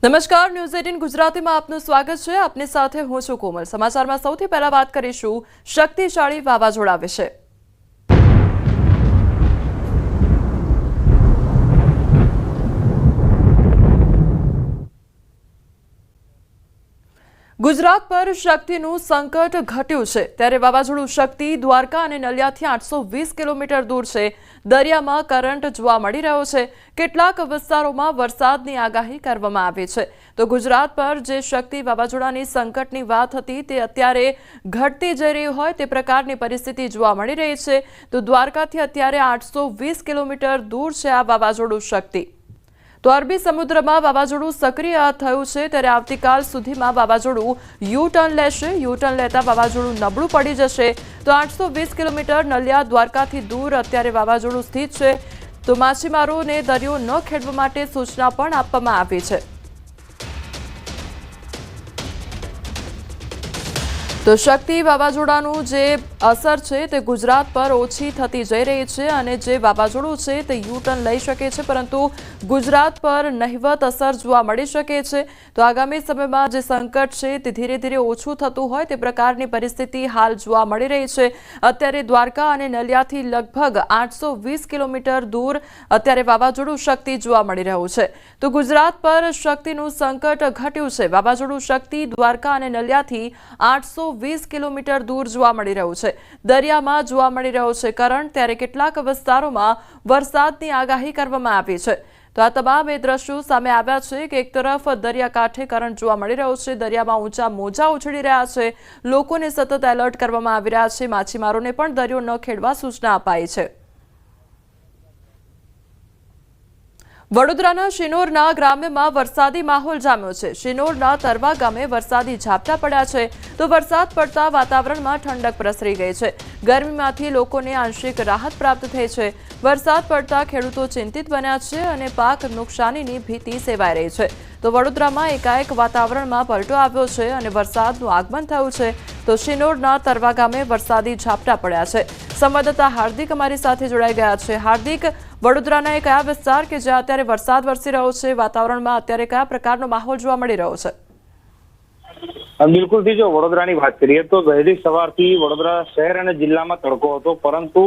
નમસ્કાર, ન્યૂઝ 18 ગુજરાતીમાં આપનું સ્વાગત છે। આપની સાથે હું છું કોમલ। સમાચારમાં સૌથી પહેલા વાત કરીશું શક્તિશાળી વાવાઝોડા વિશે। गुजरात पर शक्तिનું સંકટ ઘટ્યું છે ત્યારે વાવાઝોડું શક્તિ દ્વારકા અને નલિયાથી 820 કિલોમીટર દૂર છે। દરિયામાં કરંટ જોવા મળી રહ્યો છે। કેટલાક વિસ્તારોમાં વરસાદની આગાહી કરવામાં આવી છે। તો ગુજરાત પર જે શક્તિ વાવાઝોડાની સંકટની વાત હતી તે અત્યારે ઘટતી જઈ રહી હોય તે પ્રકારની પરિસ્થિતિ જોવા મળી રહી છે। તો દ્વારકાથી અત્યારે 820 કિલોમીટર દૂર છે આ વાવાઝોડું શક્તિ। તો અરબી સમુદ્રમાં વાવાઝોડું સક્રિય થયું છે ત્યારે આવતીકાલ સુધીમાં વાવાઝોડું યુ ટર્ન લેશે। યુ ટર્ન લેતા વાવાઝોડું નબળું પડી જશે। તો 820 કિલોમીટર નલિયા દ્વારકાથી દૂર અત્યારે વાવાઝોડું સ્થિત છે। તો માછીમારોને દરિયો ન ખેડવા માટે સૂચના પણ આપવામાં આવી છે। તો શક્તિ વાવાઝોડાનું જે અસર છે તે ગુજરાત પર ઓછી થતી જઈ રહી છે અને જે વાવાઝોડું છે તે યુ ટર્ન લઈ શકે છે પરંતુ ગુજરાત પર નહિવત અસર જોવા મળી શકે છે। તો આગામી સમયમાં જે સંકટ છે તે ધીરે ધીરે ઓછું થતું હોય તે પ્રકારની પરિસ્થિતિ હાલ જોવા મળી રહી છે। અત્યારે દ્વારકા અને નલિયાથી લગભગ 820 કિલોમીટર દૂર અત્યારે વાવાઝોડું શક્તિ જોવા મળી રહ્યું છે। તો ગુજરાત પર શક્તિનું સંકટ ઘટ્યું છે। વાવાઝોડું શક્તિ દ્વારકા અને નલિયાથી 820 કિલોમીટર દૂર જોવા મળી રહ્યું છે। દરિયામાં જોવા મળી રહ્યો છે કરંટ ત્યારે કેટલાક વિસ્તારોમાં વરસાદની આગાહી કરવામાં આવી છે। તો આ તમામ એ દ્રશ્યો સામે આવ્યા છે કે એક તરફ દરિયાકાંઠે કરંટ જોવા મળી રહ્યો છે, દરિયામાં ઊંચા મોજા ઉછળી રહ્યા છે, લોકોને સતત એલર્ટ કરવામાં આવી રહ્યા છે, માછીમારોને પણ દરિયો ન ખેડવા સૂચના અપાઈ છે। વડોદરાના શિનોરના ગ્રામ્યમાં વરસાદી માહોલ જામ્યો છે। શિનોરના તરવા ગામે વરસાદી ઝાપટા પડ્યા છે। તો વરસાદ પડતા વાતાવરણમાં ઠંડક પ્રસરી ગઈ છે। ગરમીમાંથી લોકોને આંશિક રાહત પ્રાપ્ત થઈ છે। વરસાદ પડતા ખેડૂતો ચિંતિત બન્યા છે અને પાક નુકસાનીની ભીતિ સેવાઈ રહી છે। તો વડોદરામાં એકાએક વાતાવરણમાં પલટો આવ્યો છે અને વરસાદનું આગમન થયું છે। તો શિનોરના તરવા ગામે વરસાદી ઝાપટા પડ્યા છે। સંવાદદાતા હાર્દિક અમારી સાથે જોડાઈ ગયા છે। હાર્દિક, વડોદરાના એ કયા વિસ્તાર કે જ્યાં અત્યારે વરસાદ વરસી રહ્યો છે, વાતાવરણમાં અત્યારે કયા પ્રકારનો માહોલ જોવા મળી રહ્યો છે? બિલકુલ થી જો વડોદરાની વાત કરીએ તો વહેલી સવારથી વડોદરા શહેર અને જિલ્લામાં તડકો હતો પરંતુ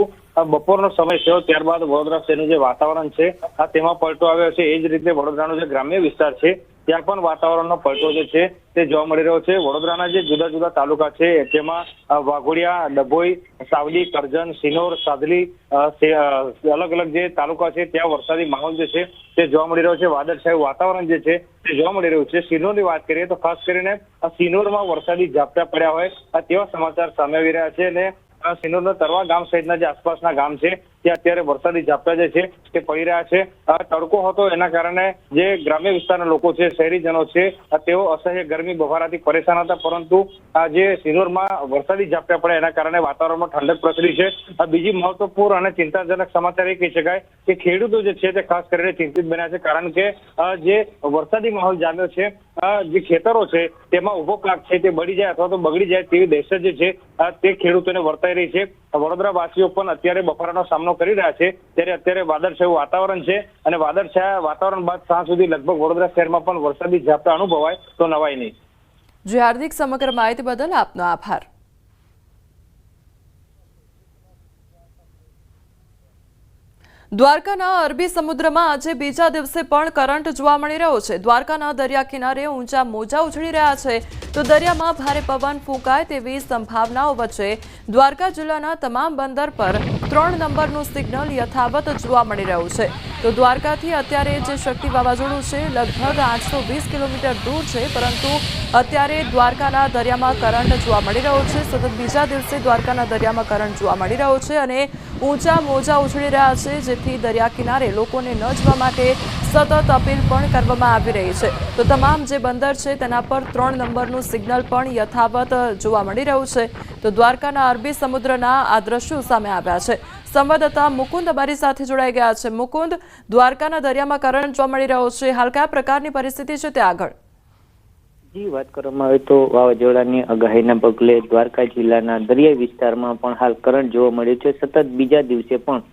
બપોરનો સમય થયો ત્યારબાદ વડોદરા શહેરનું જે વાતાવરણ છે તેમાં પલટો આવ્યો છે। એ જ રીતે વડોદરાનો જે ગ્રામ્ય વિસ્તાર છે ત્યાં પણ વાતાવરણનો પલટો જે છે તે જોવા મળી રહ્યો છે। વડોદરાના જે જુદા જુદા તાલુકા છે તેમાં વાઘોડિયા, ડભોઈ, સાવલી, કરજણ, શિનોર, સાદલી અલગ અલગ જે તાલુકા છે ત્યાં વરસાદી માહોલ જે છે તે જોવા મળી રહ્યો છે। વાદળછાયું વાતાવરણ જે છે તે જોવા મળી રહ્યું છે। શિનોરની વાત કરીએ તો ખાસ કરીને શિનોરમાં વરસાદી ઝાપટા પડ્યા હોય તેવા સમાચાર સામે આવી રહ્યા છે અને શિનોરના તરવા ગામ સહિતના જે આસપાસના ગામ છે ત્યાં અત્યારે વરસાદી ઝાપટા જે છે તે પડી રહ્યા છે। તડકો હતો એના કારણે જે ગ્રામ્ય વિસ્તારના લોકો છે, શહેરીજનો છે, તેઓ અસહ્ય ગરમી બફારાથી પરેશાન હતા પરંતુ જે શિનોરમાં વરસાદી ઝાપટા પડ્યા એના કારણે વાતાવરણમાં ઠંડક પ્રસરી છે। બીજી મહત્વપૂર્ણ અને ચિંતાજનક સમાચાર એ કહી શકાય કે ખેડૂતો જે છે તે ખાસ કરીને ચિંતિત બન્યા છે કારણ કે જે વરસાદી માહોલ જામ્યો છે જે ખેતરો છે તેમાં ઉભો પાક છે તે બળી જાય અથવા તો બગડી જાય તેવી દહેશત જે છે તે ખેડૂતોને વર્તાઈ રહી છે। વડોદરા વાસીઓ પણ અત્યારે બફારાનો સામનો કરી રહ્યા છે ત્યારે અત્યારે વાદળછાયું વાતાવરણ છે અને વાદળછાયા વાતાવરણ બાદ સાંજ સુધી લગભગ વડોદરા શહેરમાં પણ વરસાદી ઝાપટા અનુભવાય તો નવાઈ નહીં। જી હાર્દિક, સમગ્ર માહિતી બદલ આપનો આભાર। દ્વારકાના અરબી સમુદ્રમાં આજે બીજા દિવસે પણ કરંટ જોવા મળી રહ્યો છે। દ્વારકાના દરિયા કિનારે ઊંચા મોજા ઉછળી રહ્યા છે। તો દરિયામાં ભારે પવન ફૂંકાય તેવી સંભાવનાઓ વચ્ચે દ્વારકા જિલ્લાના તમામ બંદર પર 3 નંબરનું સિગ્નલ યથાવત જોવા મળી રહ્યું છે। તો દ્વારકાથી અત્યારે જે શક્તિ વાવાઝોડું છે લગભગ 820 કિલોમીટર દૂર છે પરંતુ અત્યારે દ્વારકાના દરિયામાં કરંટ જોવા મળી રહ્યો છે। સતત બીજા દિવસે દ્વારકાના દરિયામાં કરંટ જોવા મળી રહ્યો છે અને ઊંચા મોજા ઉછળી રહ્યા છે જેથી દરિયા કિનારે લોકોને ન જવા માટે સતત અપીલ પણ કરવામાં આવી રહી છે। તો તમામ જે બંદર છે તેના પર 3 નંબરનું સિગ્નલ પણ યથાવત જોવા મળી રહ્યું છે। તો દ્વારકાના અરબી સમુદ્રના આ દ્રશ્યો સામે આવ્યા છે। સંવાદદાતા મુકુંદ અમારી સાથે જોડાઈ ગયા છે। મુકુંદ, દ્વારકાના દરિયામાં કરંટ જોવા મળી રહ્યો છે, હાલ કયા પ્રકારની પરિસ્થિતિ છે તે આગળ? જી, વાત કરવામાં આવે તો વાવાઝોડાની આગાહીના પગલે દ્વારકા જિલ્લાના દરિયાઈ વિસ્તારમાં પણ હાલ કરંટ જોવા મળ્યું છે। સતત બીજા દિવસે પણ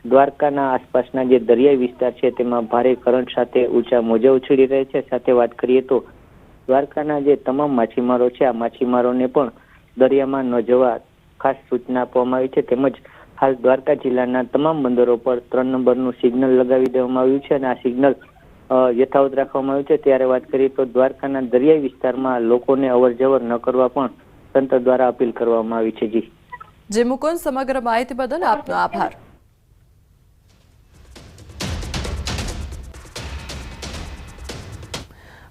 દ્વારકાના આસપાસના જે દરિયાઈ વિસ્તાર છે તેમાં ભારે કરંટ સાથે ઊંચા મોજા ઉછળી રહ્યા છે। સાથે વાત કરીએ તો દ્વારકાના જે તમામ માછીમારો છે આ માછીમારોને પણ દરિયામાં ન જવા ખાસ સૂચના આપવામાં આવી છે। તેમજ હાલ દ્વારકા જિલ્લાના તમામ બંદરો પર 3 નંબરનું સિગ્નલ લગાવી દેવામાં આવ્યું છે અને આ સિગ્નલ યથાવત રાખવામાં આવ્યું છે। ત્યારે વાત કરીએ તો દ્વારકાના દરિયાઈ વિસ્તારમાં લોકોને અવરજવર ન કરવા પણ તંત્ર દ્વારા અપીલ કરવામાં આવી છે। જી મુકુંદ, સમગ્ર માહિતી બદલ આપનો આભાર।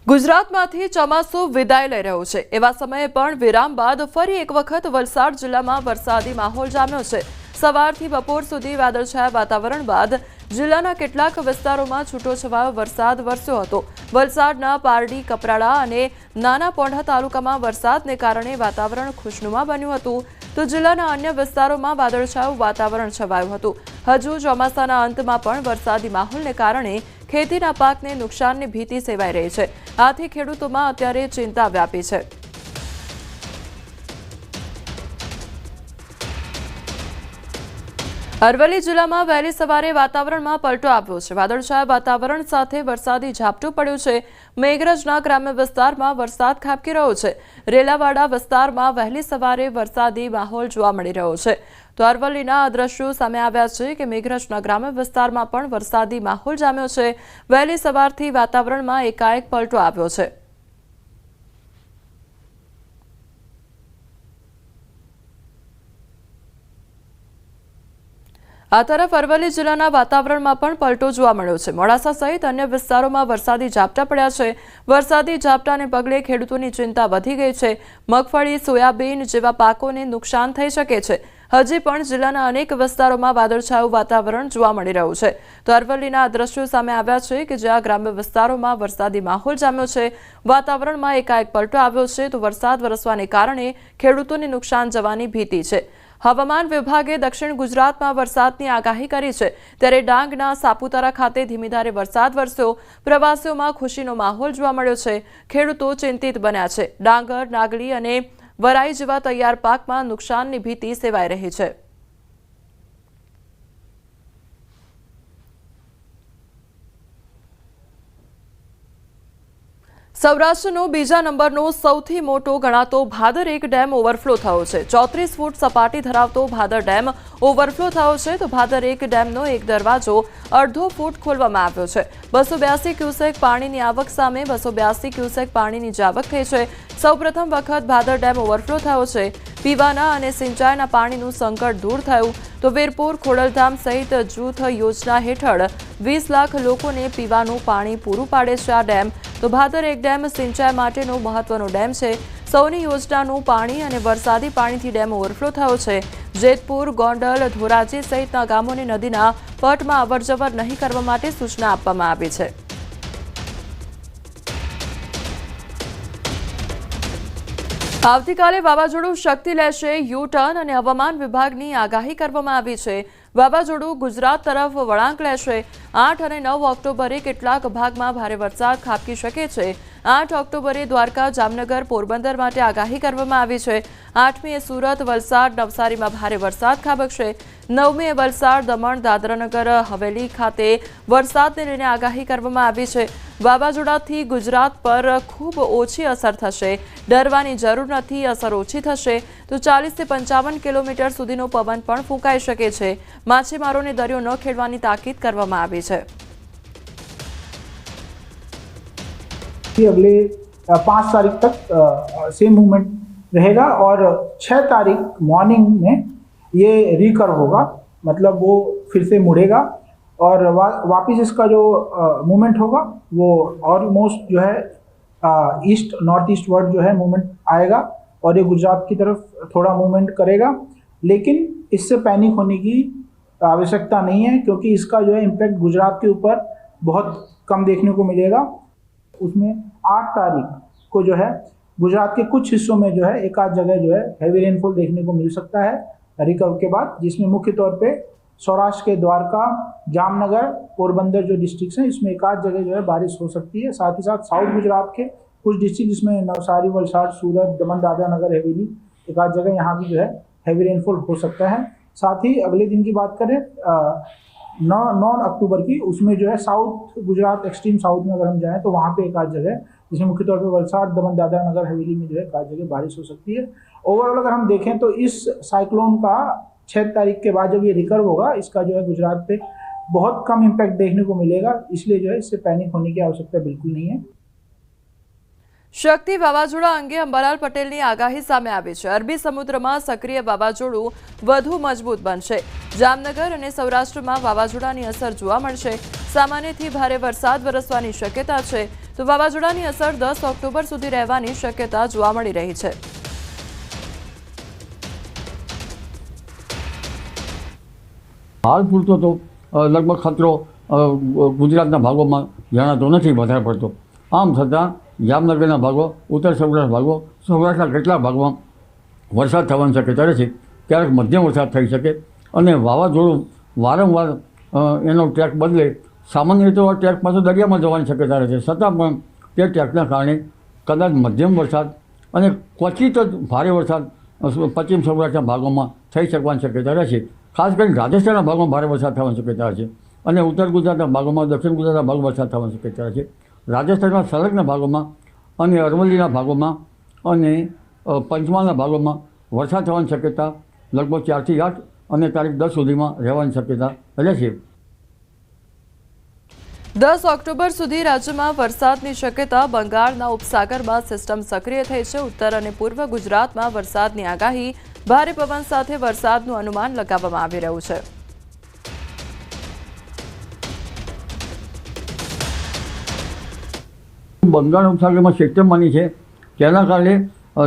ગુજરાતમાંથી ચોમાસું વિદાય લઈ રહ્યું છે। એવા સમયે પણ વિરામ બાદ ફરી એક વખત વલસાડ જિલ્લામાં વરસાદી માહોલ જામ્યો છે। સવારથી બપોર સુધી વાદળછાયા વાતાવરણ બાદ જિલ્લાના કેટલાક વિસ્તારોમાં છૂટોછવાયો વરસાદ વરસ્યો હતો। વલસાડના પારડી, કપરાડા અને નાના પોંઢા તાલુકામાં વરસાદને કારણે વાતાવરણ ખુશનુમા બન્યું હતું, તો જિલ્લાના અન્ય વિસ્તારોમાં વાદળછાયું વાતાવરણ છવાયું હતું। હજુ ચોમાસાના અંતમાં પણ વરસાદી માહોલને કારણે ખેતીના પાકને નુકસાનની ભીતિ સેવાઈ રહી છે। આથી ખેડૂતોમાં અત્યારે ચિંતા વ્યાપી છે। અરવલ્લી જિલ્લામાં વહેલી સવારે વાતાવરણમાં પલટો આવ્યો છે। વાદળછાયા વાતાવરણ સાથે વરસાદી ઝાપટું પડ્યું છે। મેઘરજના ગ્રામ્ય વિસ્તારમાં વરસાદ ખાબકી રહ્યો છે। રેલાવાડા વિસ્તારમાં વહેલી સવારે વરસાદી માહોલ જોવા મળી રહ્યો છે। તો અરવલ્લીના દ્રશ્યો સામે આવ્યા છે કે મેઘરજના ગ્રામ્ય વિસ્તારમાં પણ વરસાદી માહોલ જામ્યો છે। વહેલી સવારથી વાતાવરણમાં એકાએક પલટો આવ્યો છે। આ તરફ અરવલ્લી જિલ્લાના વાતાવરણમાં પણ પલટો જોવા મળ્યો છે। મોડાસા સહિત અન્ય વિસ્તારોમાં વરસાદી ઝાપટા પડ્યા છે। વરસાદી ઝાપટાને પગલે ખેડૂતોની ચિંતા વધી ગઈ છે। મગફળી, સોયાબીન જેવા પાકોને નુકસાન થઈ શકે છે। હજી પણ જિલ્લાના અનેક વિસ્તારોમાં વાદળછાયું વાતાવરણ જોવા મળી રહ્યું છે। તો અરવલ્લીના દ્રશ્યો સામે આવ્યા છે કે જ્યાં ગ્રામ્ય વિસ્તારોમાં વરસાદી માહોલ જામ્યો છે। વાતાવરણમાં એકાએક પલટો આવ્યો છે, તો વરસાદ વરસવાને કારણે ખેડૂતોને નુકસાન જવાની ભીતિ છે। હવામાન વિભાગે દક્ષિણ ગુજરાતમાં વરસાદની આગાહી કરી છે, ત્યારે ડાંગના સાપુતારા ખાતે ધીમીધારે વરસાદ વરસ્યો। પ્રવાસીઓમાં ખુશીનો માહોલ જોવા મળ્યો છે। ખેડૂતો ચિંતિત બન્યા છે। ડાંગર, નાગલી અને વરાઈ જેવા તૈયાર પાકમાં નુકસાનની ભીતિ સેવાઈ રહી છે। સૌરાષ્ટ્રનો બીજા નંબરનો સૌથી મોટો ગણાતો ભાદર એક ડેમ ઓવરફ્લો થયો છે। 34 ફૂટ સપાટી ધરાવતો ભાદર ડેમ ઓવરફ્લો થયો છે, તો ભાદર એક ડેમનો એક દરવાજો અડધો ફૂટ ખોલવામાં આવ્યો છે। 282 ક્યુસેક પાણીની આવક સામે 282 ક્યુસેક પાણીની જ આવક થઈ છે। સૌપ્રથમ વખત ભાદર ડેમ ઓવરફ્લો થયો છે। પીવાના અને સિંચાઈના પાણીનું સંકટ દૂર થયું, તો વીરપુર, ખોડલધામ સહિત જૂથ યોજના હેઠળ 20 લાખ લોકોને પીવાનું પાણી પૂરું પાડે છે આ ડેમ। તો ભાદર એક ડેમ સિંચાઈ માટેનો મહત્વનો ડેમ છે। સૌની યોજનાનું પાણી અને વરસાદી પાણીથી ડેમ ઓવરફ્લો થયો છે। જેતપુર, ગોંડલ, ધોરાજી સહિતના ગામોને નદીના પટમાં અવરજવર નહીં કરવા માટે સૂચના આપવામાં આવી છે। આવતીકાલે વાવાઝોડું શક્તિ લેશે, યુ ટર્ન અને હવામાન વિભાગની આગાહી કરવામાં આવી છે। વાવાઝોડું ગુજરાત તરફ વળાંક લેશે। 8 અને 9 ઓક્ટોબરે કેટલાક ભાગમાં ભારે વરસાદ ખાબકી શકે છે। 8 ઓક્ટોબરે દ્વારકા, જામનગર, પોરબંદર માટે આગાહી કરવામાં આવી છે। 8મીએ સુરત, વલસાડ, નવસારીમાં ભારે વરસાદ ખાબકશે। 9મીએ વલસાડ, દમણ, દાદરાનગર હવેલી ખાતે વરસાદને લઈને આગાહી કરવામાં આવી છે। વાવાઝોડાથી ગુજરાત પર ખૂબ ઓછી અસર થશે। ડરવાની જરૂર નથી, અસર ઓછી થશે। તો 40 થી 55 કિલોમીટર સુધીનો પવન પણ ફૂંકાઈ શકે છે। માછીમારોને દરિયો ન ખેડવાની તાકીદ કરવામાં આવી છે। अगले 5 तारीख तक सेम मूवमेंट रहेगा और 6 तारीख मॉर्निंग में ये रिकर्व होगा, मतलब वो फिर से मुड़ेगा और वापस इसका जो मूवमेंट होगा वो ऑलमोस्ट जो है ईस्ट नॉर्थ ईस्ट वर्ड जो है मूवमेंट आएगा और ये गुजरात की तरफ थोड़ा मूवमेंट करेगा। लेकिन इससे पैनिक होने की आवश्यकता नहीं है, क्योंकि इसका जो है इम्पैक्ट गुजरात के ऊपर बहुत कम देखने को मिलेगा। उसमें 8 तारीख को जो है गुजरात के कुछ हिस्सों में जो है एक आध जगह जो है हैवी रेनफॉल देखने को मिल सकता है रिकवर के बाद, जिसमें मुख्य तौर पे सौराष्ट्र के द्वारका, जामनगर, पोरबंदर जो डिस्ट्रिक्ट हैं इसमें एक आध जगह जो है बारिश हो सकती है। साथ ही साथ साउथ गुजरात के कुछ डिस्ट्रिक्ट जिसमें नवसारी, वलसाड़, सूरत, दमन, दादरा नगर हवेली एक आध जगह यहाँ भी जो है हैवी रेनफॉल हो सकता है। साथ ही अगले दिन की बात करें 9 अक्टूबर की, उसमें जो है साउथ गुजरात, एक्सट्रीम साउथ में अगर हम जाएं तो वहाँ पे एक आध जगह, जिसमें मुख्य तौर पे वलसाड़, दमन, दादरा नगर हवेली में जो है एक आध जगह बारिश हो सकती है। ओवरऑल अगर हम देखें तो इस साइक्लोन का 6 तारीख के बाद जब ये रिकर्व होगा, इसका जो है गुजरात पे बहुत कम इम्पैक्ट देखने को मिलेगा, इसलिए जो है इससे पैनिक होने की आवश्यकता बिल्कुल नहीं है। શક્તિ વાવાઝોડા અંગે અંબાલાલ પટેલની આગાહી સામે આવી છે। અરબી સમુદ્રમાં સક્રિય વાવાઝોડું વધુ મજબૂત બનશે। જામનગર અને સૌરાષ્ટ્રમાં વાવાઝોડાની અસર જોવા મળશે। સામાન્યથી ભારે વરસાદ વરસવાની શક્યતા છે, તો વાવાઝોડાની અસર 10 ઓક્ટોબર સુધી રહેવાની શક્યતા જોવા મળી રહી છે। હાલ પૂરતો તો લગભગ ખતરો ગુજરાતના ભાગોમાં જણાતો નથી વધારે પડતો। આમ છતાં જામનગરના ભાગો, ઉત્તર સૌરાષ્ટ્ર ભાગો, સૌરાષ્ટ્રના કેટલાક ભાગમાં વરસાદ થવાની શક્યતા રહેશે। ક્યારેક મધ્યમ વરસાદ થઈ શકે અને વાવાઝોડું વારંવાર એનો ટ્રેક બદલે। સામાન્ય રીતે ટ્રેક પાછો દરિયામાં જવાની શક્યતા રહે છે, છતાં પણ તે ટ્રેકના કારણે કદાચ મધ્યમ વરસાદ અને ક્વચિત જ ભારે વરસાદ પશ્ચિમ સૌરાષ્ટ્રના ભાગોમાં થઈ શકવાની શક્યતા રહેશે। ખાસ કરીને રાજસ્થાનના ભાગમાં ભારે વરસાદ થવાની શક્યતા છે અને ઉત્તર ગુજરાતના ભાગોમાં, દક્ષિણ ગુજરાતના ભાગમાં વરસાદ થવાની શક્યતા છે। રાજસ્થાનના સંલગ્ન ભાગોમાં અને અરવલ્લીના ભાગોમાં અને પંચમહાલના ભાગોમાં વરસાદ થવાની શક્યતા લગભગ 4 થી 8 અને તારીખ 10 સુધીમાં રહેવાની શક્યતા રહેશે। 10 ઓક્ટોબર સુધી રાજ્યમાં વરસાદની શક્યતા। બંગાળના ઉપસાગરમાં સિસ્ટમ સક્રિય થઈ છે। ઉત્તર અને પૂર્વ ગુજરાતમાં વરસાદની આગાહી। ભારે પવન સાથે વરસાદનું અનુમાન લગાવવામાં આવી રહ્યું છે। બંગાળ ઉપસાગરમાં સિસ્ટમ બની છે, તેના કારણે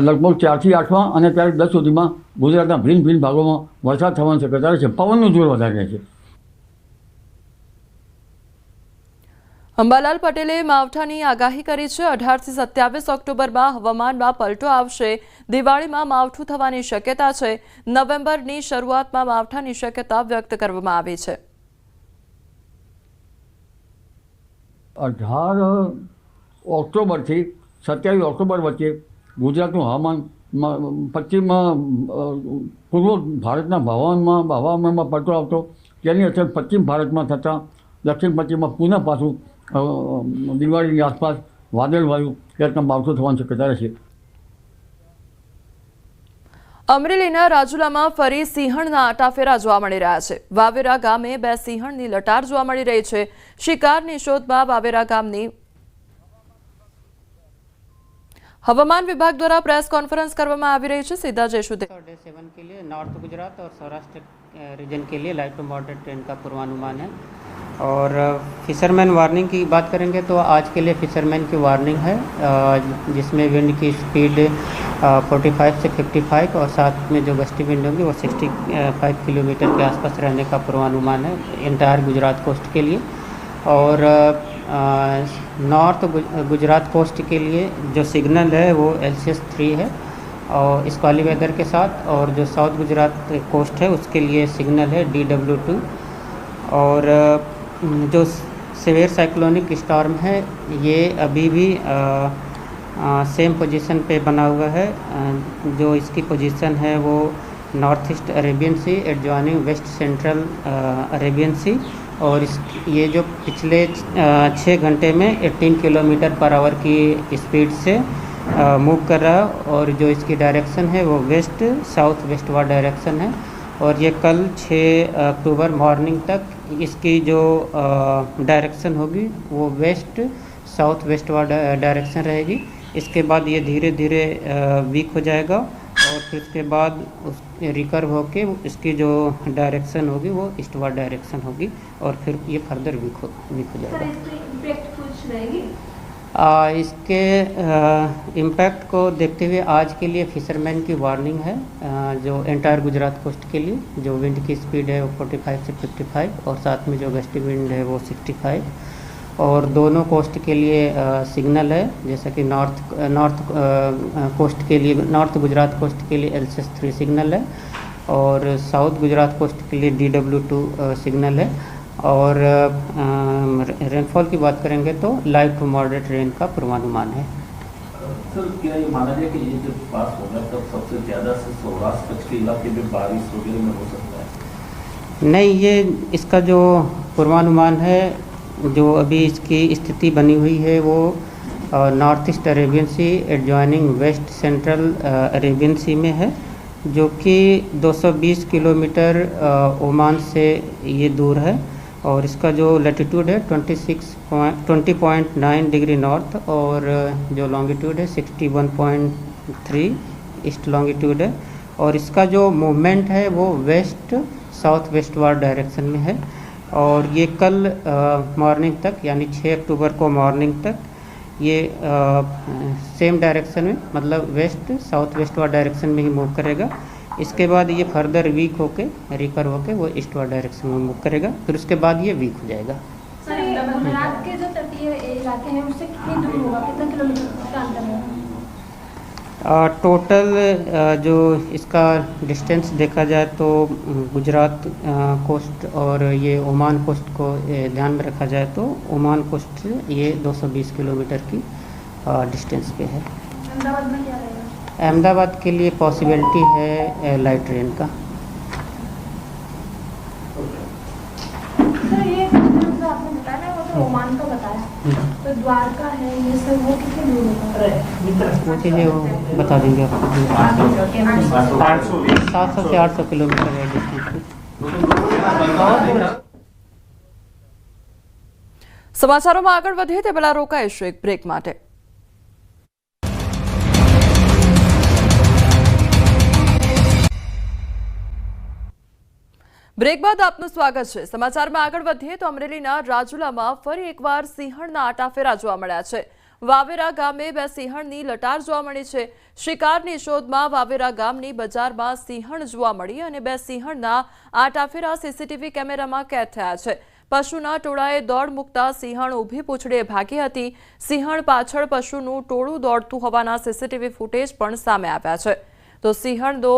લગભગ 4 થી 8 અને તારીખ 10 સુધીમાં ગુજરાતના ભિન્ન ભિન્ન ભાગોમાં વરસાદ થવાની શક્યતા રહેશે। પવનનું જોર વધારે રહેશે। અંબાલાલ પટેલે માવઠાની આગાહી કરી છે। 18 થી 27 ઓક્ટોબરમાં હવામાનમાં પલટો આવશે। દિવાળીમાં માવઠું થવાની શક્યતા છે। નવેમ્બરની શરૂઆતમાં માવઠાની શક્યતા વ્યક્ત કરવામાં આવી છે। 18 ઓક્ટોબરથી 27 ઓક્ટોબર વચ્ચે ગુજરાતનું હવામાન પશ્ચિમ પૂર્વ ભારતના હવામાનમાં પલટો આવતો, તેની અસર પશ્ચિમ ભારતમાં થતાં દક્ષિણ પશ્ચિમમાં પુનઃ પાછું દિવાળીની આસપાસ વાદળવાયુ ત્યારના માવઠું થવાની શક્યતા રહેશે। અમરેલીના રાજુલામાં ફરી સિંહણના આટાફેરા જોવા મળી રહ્યા છે। વાવેરા ગામે 2 સિંહણની લટાર જોવા મળી રહી છે। શિકારની શોધમાં વાવેરા ગામની हवामान विभाग द्वारा प्रेस कॉन्फ्रेंस करवामां आवी रही है। सीधा जयशु डे 7 के लिए नॉर्थ गुजरात और सौराष्ट्र रीजन के लिए लाइट टू मॉडरेट ट्रेंड का पूर्वानुमान है। और फिशरमैन वार्निंग की बात करेंगे तो आज के लिए फिशरमैन की वार्निंग है, जिसमें विंड की स्पीड 45 से 55 और साथ में जो गस्टी विंड होंगी वो 65 किलोमीटर के आसपास रहने का पूर्वानुमान है एंटायर गुजरात कोस्ट के लिए। और नॉर्थ गुजरात कोस्ट के लिए जो सिग्नल है वो LCS 3 है और स्क्वाली वेदर के साथ। और जो साउथ गुजरात कोस्ट है उसके लिए सिग्नल है DW2। और जो सीवियर साइक्लोनिक स्टॉर्म है ये अभी भी सेम पोजीशन पे बना हुआ है। जो इसकी पोजीशन है वो नॉर्थ ईस्ट अरेबियन सी एडजॉइनिंग वेस्ट सेंट्रल अरेबियन सी। और ये जो पिछले 6 घंटे में 18 किलोमीटर पर आवर की स्पीड से मूव कर रहा है। और जो इसकी डायरेक्शन है वो वेस्ट साउथ वेस्टवर्ड डायरेक्शन है। और ये कल 6 अक्टूबर मॉर्निंग तक इसकी जो डायरेक्शन होगी वो वेस्ट साउथ वेस्टवर्ड डायरेक्शन रहेगी। इसके बाद ये धीरे धीरे वीक हो जाएगा और फिर उसके बाद उस रिकर्व होके इसकी जो डायरेक्शन होगी वो ईस्टवर्ड डायरेक्शन होगी और फिर ये फर्दर वीक हो जाएगा। इसके इम्पैक्ट को देखते हुए आज के लिए फिशरमैन की वार्निंग है, जो एंटायर गुजरात कोस्ट के लिए जो विंड की स्पीड है वो 45 से 55 और साथ में जो गस्टी विंड है वो 65। और दोनों कोस्ट के लिए सिग्नल है, जैसा कि नॉर्थ कोस्ट के लिए, नॉर्थ गुजरात कोस्ट के लिए LCS 3 सिग्नल है और साउथ गुजरात कोस्ट के लिए DW2 सिग्नल है। और रेनफॉल की बात करेंगे तो लाइट टू मॉडरेट रेन का पूर्वानुमान है। सर, क्या ये माना जाए कि ये जब पास होगा तब सबसे ज़्यादा से सौराष्ट्र के इलाके में बारिश वगैरह में हो सकता है? नहीं, ये इसका जो पूर्वानुमान है, जो अभी इसकी स्थिति बनी हुई है वो नॉर्थ ईस्ट अरेबियन सी एडजॉइनिंग वेस्ट सेंट्रल अरेबियन सी में है, जो कि 220 किलोमीटर ओमान से ये दूर है। और इसका जो लैटिट्यूड है 20.9 डिग्री नॉर्थ और जो लॉन्गिट्यूड है 61.3 ईस्ट लॉन्गिट्यूड है। और इसका जो मूवमेंट है वो वेस्ट साउथ वेस्टवर्ड डायरेक्शन में है। और ये कल मॉर्निंग तक यानी 6 अक्टूबर को मॉर्निंग तक ये सेम डायरेक्शन में मतलब वेस्ट साउथ वेस्टवर्ड डायरेक्शन में ही मूव करेगा। इसके बाद ये फर्दर वीक होके रिकर होके वो ईस्टवर्ड डायरेक्शन में मूव करेगा, फिर उसके बाद ये वीक हो जाएगा। सर, गुजरात के जो तटीय इलाके हैं उससे कितनी दूर होगा, कितना किलोमीटर का अंतर है? टोटल जो इसका डिस्टेंस देखा जाए तो गुजरात कोस्ट और ये ओमान कोस्ट को ध्यान में रखा जाए तो ओमान कोस्ट से ये 220 किलोमीटर की डिस्टेंस पे है। अहमदाबाद में क्या रहेगा? अहमदाबाद के लिए पॉसिबिलिटी है लाइट ट्रेन का। सर, ये जो आपने बताया ना वो तो ओमान का बताया, तो द्वारका है ये सब वो कितने दूर होगा? वो चीज़ें वो बता देंगे आपको। 700 से 800 किलोमीटर है डिस्टेंस। સમાચારોમાં આગળ વધીએ તે પહેલા રોકાઈશું એક બ્રેક માટે। બ્રેક બાદ આપનું સ્વાગત છે। સમાચારમાં આગળ વધીએ તો અમરેલીના રાજુલામાં ફરી એકવાર સિંહણના આટાફેરા જોવા મળ્યા છે। વાવેરા ગામે બે સિંહણની લટાર જોવા મળી છે। શિકારની શોધમાં વાવેરા ગામની બજારમાં સિંહણ જોવા મળી અને બે સિંહણના આટાફેરા સીસીટીવી કેમેરામાં કેદ થયા છે। પશુના ટોળાએ દોડ મૂકતા સિંહણ ઊભી પૂંછડીએ ભાગી હતી। સિંહણ પાછળ પશુનું ટોળું દોડતું હોવાના સીસીટીવી ફૂટેજ પણ સામે આવ્યા છે। તો સિંહણનો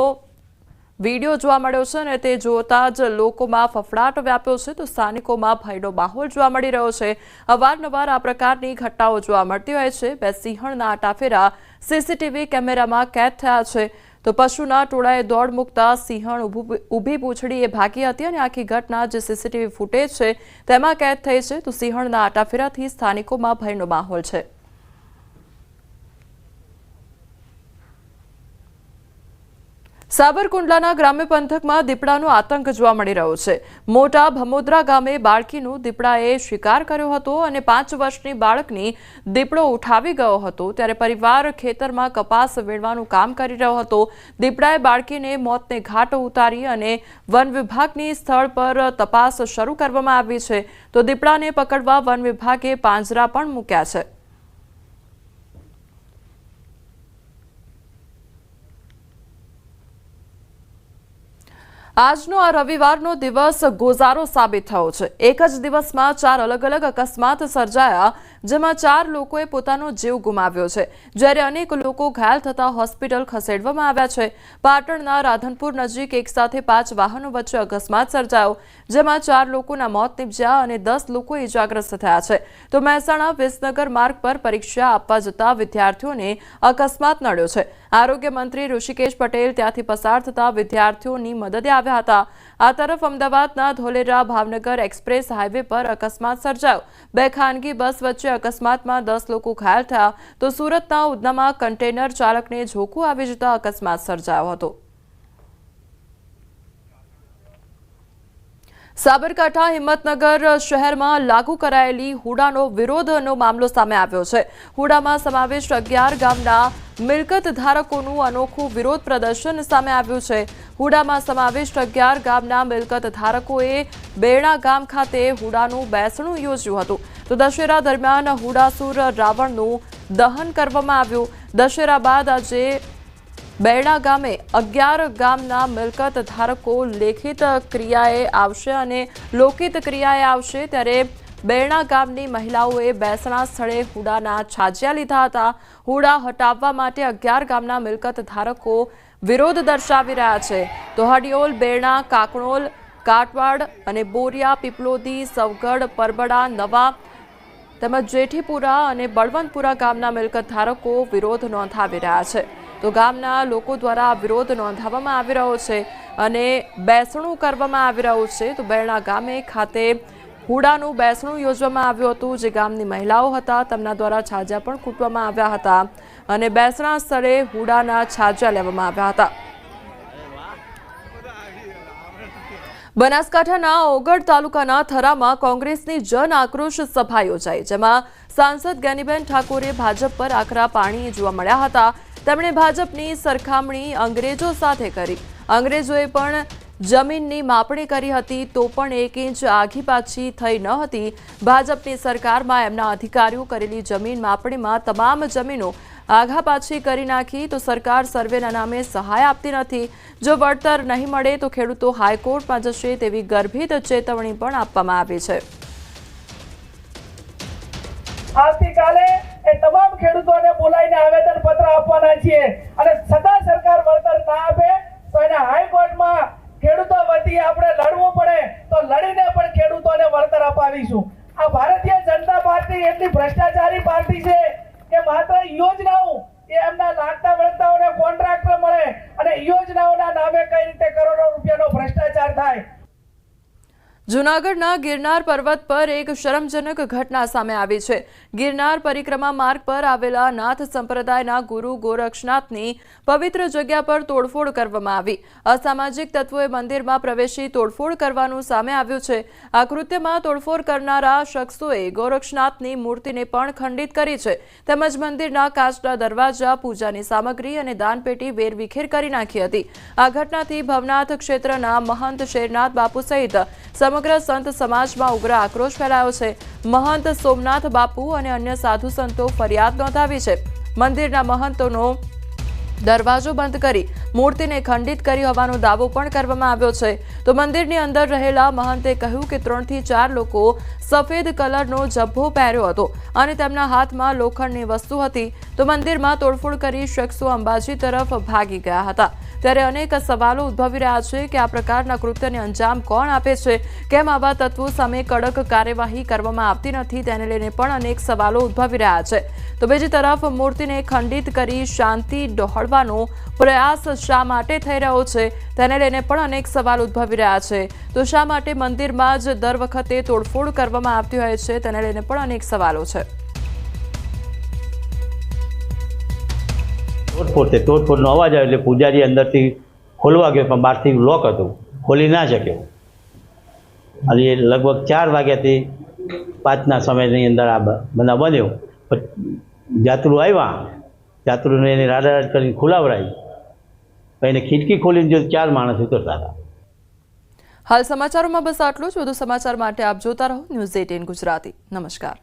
વીડિયો જોવા મળ્યો છે અને તે જોતા જ લોકોમાં ફફડાટ વ્યાપ્યો છે। તો સ્થાનિકોમાં ભયનો માહોલ જોવા મળી રહ્યો છે। અવારનવાર આ પ્રકારની ઘટનાઓ જોવા મળતી હોય છે। બે સિંહણના આટાફેરા સીસીટીવી કેમેરામાં કેદ થયા છે। તો પશુના ટોળાએ દોડ મૂકતા સિંહણ ઊભી પૂંછડીએ ભાગી હતી અને આખી ઘટના જે સીસીટીવી ફૂટેજ છે તેમાં કેદ થઈ છે। તો સિંહણના આટાફેરાથી સ્થાનિકોમાં ભયનો માહોલ છે। સાબરકુંડલાના ગ્રામ્ય પંથકમાં દીપડાનો આતંક જોવા મળી રહ્યો છે। મોટા ભમોદરા ગામે બાળકીનું દીપડાએ શિકાર કર્યો હતો અને 5 વર્ષની બાળકની દીપડો ઉઠાવી ગયો હતો। ત્યારે પરિવાર ખેતરમાં કપાસ વીણવાનું કામ કરી રહ્યો હતો। દીપડાએ બાળકીને મોતને ઘાટ ઉતારી અને વન વિભાગની સ્થળ પર તપાસ શરૂ કરવામાં આવી છે। તો દીપડાને પકડવા વન વિભાગે પાંજરા પણ મૂક્યા છે। આજનો આ રવિવારનો દિવસ ગોઝારો સાબિત થયો છે। એક જ દિવસમાં 4 અલગ અલગ અકસ્માત સર્જાયા, જેમાં 4 લોકોએ પોતાનો જીવ ગુમાવ્યો છે, જ્યારે અનેક લોકો ઘાયલ થતા હોસ્પિટલ ખસેડવામાં આવ્યા છે। પાટણના રાધનપુર નજીક એક સાથે 5 વાહનો વચ્ચે અકસ્માત સર્જાયો, જેમાં 4 લોકોના મોત નીપજ્યા અને 10 લોકો ઇજાગ્રસ્ત થયા છે। તો મહેસાણા વિસનગર માર્ગ પર પરીક્ષા આપવા જતા વિદ્યાર્થીઓને અકસ્માત નડ્યો છે। આરોગ્ય મંત્રી ઋષિકેશ પટેલ ત્યાંથી પસાર થતા વિદ્યાર્થીઓની મદદે આવ્યા હતા। આ તરફ અમદાવાદના ધોલેરા ભાવનગર એક્સપ્રેસ હાઈવે પર અકસ્માત સર્જાયો। 2 ખાનગી બસ વચ્ચે અકસ્માતમાં 10 લોકો ઘાયલ થયા। તો સુરતના ઉધનામાં કન્ટેનર ચાલકને ઝોકું આવી જતા અકસ્માત સર્જાયો હતો। સાબરકાંઠા હિંમતનગર શહેરમાં લાગુ કરાયેલી હુડાનો વિરોધનો મામલો સામે આવ્યો છે। હુડામાં સમાવિષ્ટ 11 ગામના મિલકત ધારકોનું અનોખું વિરોધ પ્રદર્શન સામે આવ્યું છે। હુડામાં સમાવિષ્ટ 11 ગામના મિલકત ધારકોએ બેરણા ગામ ખાતે હુડાનું બેસણું યોજ્યું હતું। તો દશેરા દરમિયાન હુડાસુર રાવણનું દહન કરવામાં આવ્યું। દશેરા બાદ આજે બેરણા ગામે 11 ગામના મિલકત ધારકો લેખિત ક્રિયાએ આવશે અને લોકિત ક્રિયાએ આવશે। ત્યારે બેરણા ગામની મહિલાઓએ બેસણા સ્થળે હુડાના છાજિયા લીધા હતા। હુડા હટાવવા માટે 11 ગામના મિલકત ધારકો વિરોધ દર્શાવી રહ્યા છે। તો હડિયોલ, બેરણા, કાકણોલ, કાટવાડ અને બોરિયા, પીપલોદી, સવગઢ, પરબડા, નવા તેમજ જેઠીપુરા અને બળવંતપુરા ગામના મિલકત ધારકો વિરોધ નોંધાવી રહ્યા છે। તો ગામના લોકો દ્વારા વિરોધ નોંધાવવામાં આવી રહ્યો છે। અને બેસણું કરવામાં આવી રહ્યું છે. તો બેરણા ગામે ખાતે હુડાનું બેસણું યોજવામાં આવ્યું હતું, જે ગામની મહિલાઓ હતા તેમના દ્વારા છાજા પણ કૂટવામાં આવ્યા હતા અને બેસણા સ્થળે હુડાના છાજા લેવામાં આવ્યા હતા. બનાસકાંઠાના ઓગળ તાલુકાના થરામાં કોંગ્રેસની જન આક્રોશ સભા યોજાઈ, જેમાં સાંસદ જ્ઞાનીબેન ઠાકોરે ભાજપ પર આકરા પાણી જોવા મળ્યા હતા. તેમણે ભાજપની સરખામણી અંગ્રેજો સાથે કરી. અંગ્રેજોએ પણ જમીનની માપણી કરી હતી તો પણ 1 ઇંચ આઘી પાછી થઈ ન હતી. ભાજપની સરકારમાં એમના અધિકારીઓ કરેલી જમીન માપણીમાં તમામ જમીનો આઘા પાછી કરી નાખી. તો સરકાર સર્વેના નામે સહાય આપતી નથી. જો વળતર નહીં મળે તો ખેડૂતો હાઈકોર્ટમાં જશે તેવી ગર્ભિત ચેતવણી પણ આપવામાં આવી છે. આવતીકાલે એ તમામ ખેડૂતોને બોલાવીને આવેદન પત્ર આપવાના છીએ અને છતાં સરકાર વળતર ના આપે તો એને હાઈકોર્ટમાં ખેડૂતો વતી આપણે લડવું પડે તો લડીને પણ ખેડૂતોને વળતર અપાવીશું. આ ભારતીય જનતા પાર્ટી એટલી ભ્રષ્ટાચારી પાર્ટી છે કે માત્ર યોજનાઓ એ એમના લાગતા વળગતાઓને કોન્ટ્રાક્ટર મળે અને યોજનાઓના નામે કઈ રીતે કરોડો રૂપિયાનો ભ્રષ્ટાચાર થાય. જૂનાગઢના ગિરનાર પર્વત પર એક શરમજનક ઘટના સામે આવી છે. ગિરનાર પરિક્રમા માર્ગ પર આવેલા નાથ સંપ્રદાયના ગુરુ ગોરક્ષનાથની પવિત્ર જગ્યા પર તોડફોડ કરવામાં આવી. અસામાજિક તત્વોએ મંદિરમાં પ્રવેશી તોડફોડ કરવાનું સામે આવ્યું છે. આ કૃત્યમાં તોડફોડ કરનારા શખ્સોએ ગોરક્ષનાથની મૂર્તિને પણ ખંડિત કરી છે, તેમજ મંદિરના કાચના દરવાજા, પૂજાની સામગ્રી અને દાનપેટી વેરવિખેર કરી નાખી હતી. આ ઘટનાથી ભવનાથ ક્ષેત્રના મહંત શેરનાથ બાપુ સહિત સમગ્ર સંત સમાજમાં ઉગ્ર આક્રોશ ફેલાયો છે. મહંત સોમનાથ બાપુ અને અન્ય સાધુ સંતો ફરિયાદ નોંધાવી છે. મંદિરના મહંતોનો દરવાજો બંધ કરી મૂર્તિને ખંડિત કરી હોવાનો દાવો પણ કરવામાં આવ્યો છે. તો મંદિરની અંદર રહેલા મહંતે કહ્યું કે 3 થી 4 લોકો સફેદ કલરનો જબ્બો પહેર્યો હતો અને તેમના હાથમાં લોખંડની વસ્તુ હતી. તો મંદિરમાં તોડફોડ કરી શખ્સો અંબાજી તરફ ભાગી ગયા હતા. ત્યારે અનેક સવાલો ઉદ્ભવી રહ્યા છે કે આ પ્રકારના કૃત્યને અંજામ કોણ આપે છે, કેમ આવા તત્વો સામે કડક કાર્યવાહી કરવામાં આવતી નથી, તેને લઈને પણ અનેક સવાલો ઉદ્ભવી રહ્યા છે. તો બીજી તરફ મૂર્તિને ખંડિત કરી શાંતિ ડહોળવાનો પ્રયાસ શા માટે થઈ રહ્યો છે, તેને લઈને પણ અનેક સવાલ ઉદ્ભવી રહ્યા છે. તો શા માટે મંદિરમાં જ દર વખતે તોડફોડ કરવામાં આવતી હોય છે, તેને લઈને પણ અનેક સવાલો છે. તોડફોડનો અવાજ આવ્યો એટલે પૂજારી અંદરથી ખોલવા ગયો પણ બહારથી લોક હતું, ખોલી ના શક્યો. અને લગભગ 4 વાગ્યાથી 5ના સમયની અંદર આ બનાવ બન્યો. જાત્રુ આવ્યા, જાત્રુને એને રાડારાડ કરીને ખોલાવડાવી, એને ખિડકી ખોલીને જો 4 માણસ ઉતરતા હતા. હાલ સમાચારોમાં બસ આટલું જ. વધુ સમાચાર માટે આપ જોતા રહો ન્યૂઝ 18 ગુજરાતી. નમસ્કાર.